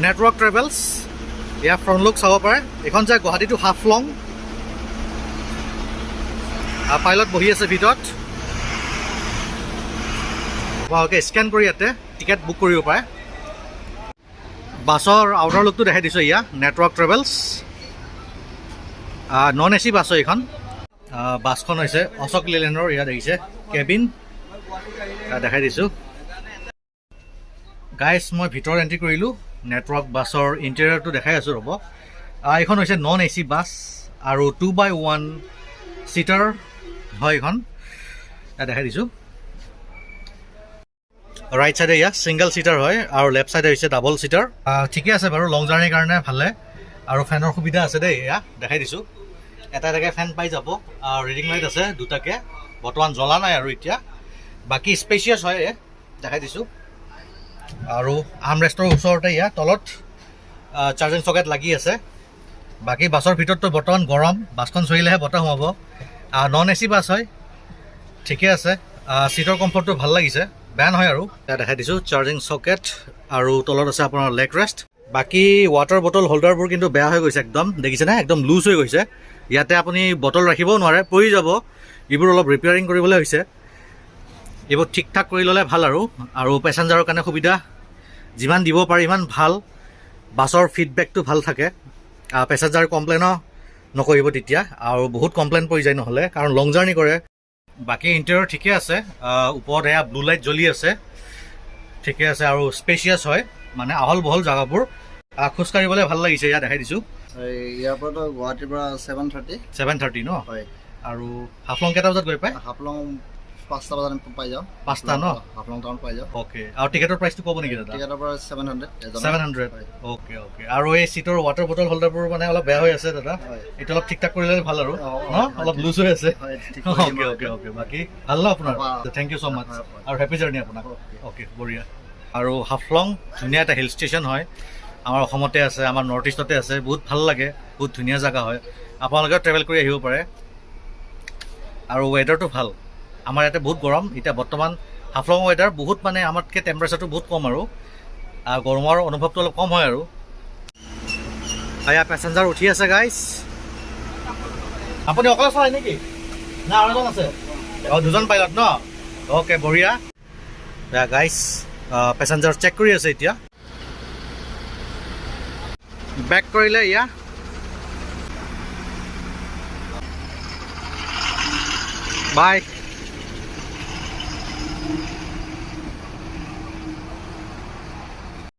Network travels ইয়াৰ front look চাব পাৰে। এইখন যায় গুৱাহাটী টু হাফলং। পাইলট বহি আছে ভিতৰত। আপোনালোকে স্কেন কৰি ইয়াতে টিকেট বুক কৰিব পাৰে। বাছৰ আউটাৰ লুকটো দেখাই দিছোঁ। এয়া নেটৱৰ্ক ট্ৰেভেলছ নন এ চি বাছ হয় এইখন। বাছখন হৈছে অশোক লেলেণ্ডৰ। ইয়াত দেখিছে কেবিন দেখাই দিছোঁ। গাইজ মই ভিতৰত এণ্ট্ৰি কৰিলোঁ। নেটৱৰ্ক বাছৰ ইণ্টেৰিয়ৰটো দেখাই আছোঁ ৰ'ব। এইখন হৈছে নন এ চি বাছ আৰু 2x1 চিটাৰ হয় এইখন। দেখাই দিছোঁ। ৰাইট চাইডে এয়া ছিংগল চিটাৰ হয় আৰু লেফ্ট চাইডে হৈছে ডাবল চিটাৰ। ঠিকে আছে বাৰু, লং জাৰ্ণিৰ কাৰণে ভালে। আৰু ফেনৰ সুবিধা আছে দেই। এয়া দেখাই দিছোঁ। এটা এটাকৈ ফেন পাই যাব। ৰিডিং লাইট আছে দুটাকৈ, বৰ্তমান জ্বলা নাই আৰু এতিয়া। বাকী স্পেচিয়াছ হয় দেখাই দিছোঁ। আৰু আৰ্মৰেষ্টৰ ওচৰতে এয়া তলত চাৰ্জিং চকেট লাগি আছে। বাকী বাছৰ ভিতৰততো বৰ্তমান গৰম, বাছখন চলিলেহে বতাহ সোমাব। নন এ চি বাছ হয়, ঠিকে আছে। ছিটৰ কমফৰ্টটো ভাল লাগিছে, বেয়া নহয় আৰু। ইয়াত দেখাই দিছোঁ চাৰ্জিং চকেট আৰু তলত আছে আপোনাৰ লেগ ৰেষ্ট। বাকী ৱাটাৰ বটল হোল্ডাৰবোৰ কিন্তু বেয়া হৈ গৈছে একদম, দেখিছেনে? একদম লুজ হৈ গৈছে। ইয়াতে আপুনি বটল ৰাখিবও নোৱাৰে, পৰি যাব। এইবোৰ অলপ ৰিপেয়াৰিং কৰিবলৈ হৈছে। এইবোৰ ঠিক ঠাক কৰি ল'লে ভাল আৰু পেচেঞ্জাৰৰ কাৰণে সুবিধা। যিমান দিব পাৰি ইমান ভাল। বাছৰ ফিডবেকটো ভাল থাকে। পেচেঞ্জাৰ কমপ্লেইনো নকৰিব তেতিয়া, আৰু বহুত কমপ্লেইন পৰি যায় নহ'লে, কাৰণ লং জাৰ্ণি কৰে। বাকী ইণ্টেৰিয়ৰ ঠিকে আছে। ওপৰত এয়া ব্লু লাইট জ্বলি আছে, ঠিকে আছে। আৰু স্পেচিয়াছ হয়, মানে আহল বহল জেগাবোৰ। খোজকাঢ়িবলৈ ভাল লাগিছে। ইয়াত দেখাই দিছোঁ। ইয়াৰ পৰাতো গুৱাহাটীৰ পৰা 7:30 ন? হয়। আৰু হাফলং কেইটা বজাত গৈ পায়? হাফলং 5টা বজাত পাই যাওঁ। 5টা ন? হাফলং টাউন পাই যাওঁ। অ'কে। আৰু টিকেটৰ প্ৰাইচটো ক'ব নেকি দাদা? টিকেটৰ পৰা 700। Okay okay. আৰু এই চিটৰ ৱাটাৰ বটল হোল্ডাৰবোৰ মানে অলপ বেয়া হৈ আছে দাদা, এইটো অলপ ঠিক ঠাক কৰিলে ভাল আৰু ন? অলপ লুজ হৈ আছে। Okay okay okay. বাকী ভাল ন আপোনাৰ? থেংক ইউ ছ' মাছ আৰু হেপী জাৰ্ণি আপোনাক। অ'কে, বঢ়িয়া। আৰু হাফলং ধুনীয়া এটা হিল ষ্টেচন হয়, আমাৰ অসমতে আছে, আমাৰ নৰ্থ ইষ্টতে আছে। বহুত ভাল লাগে, বহুত ধুনীয়া জেগা হয়। আপোনালোকেও ট্ৰেভেল কৰি আহিব পাৰে। আৰু ৱেডাৰটো ভাল। আমাৰ ইয়াতে বহুত গৰম এতিয়া বৰ্তমান। হাফলং ৱেডাৰ বহুত, মানে আমাতকৈ টেম্পাৰেচাৰটো বহুত কম আৰু গৰমৰ অনুভৱটো অলপ কম হয় আৰু। এয়া পেচেঞ্জাৰ উঠি আছে গাইজ। আপুনি অকলে চলাই নেকি না আৰু এজন আছে? দুজন পাইলট ন? অ'কে, বঢ়িয়া। এয়া গাইজ পেচেঞ্জাৰ চেক কৰি আছে এতিয়া। বেক কৰিলে এয়া। বাই।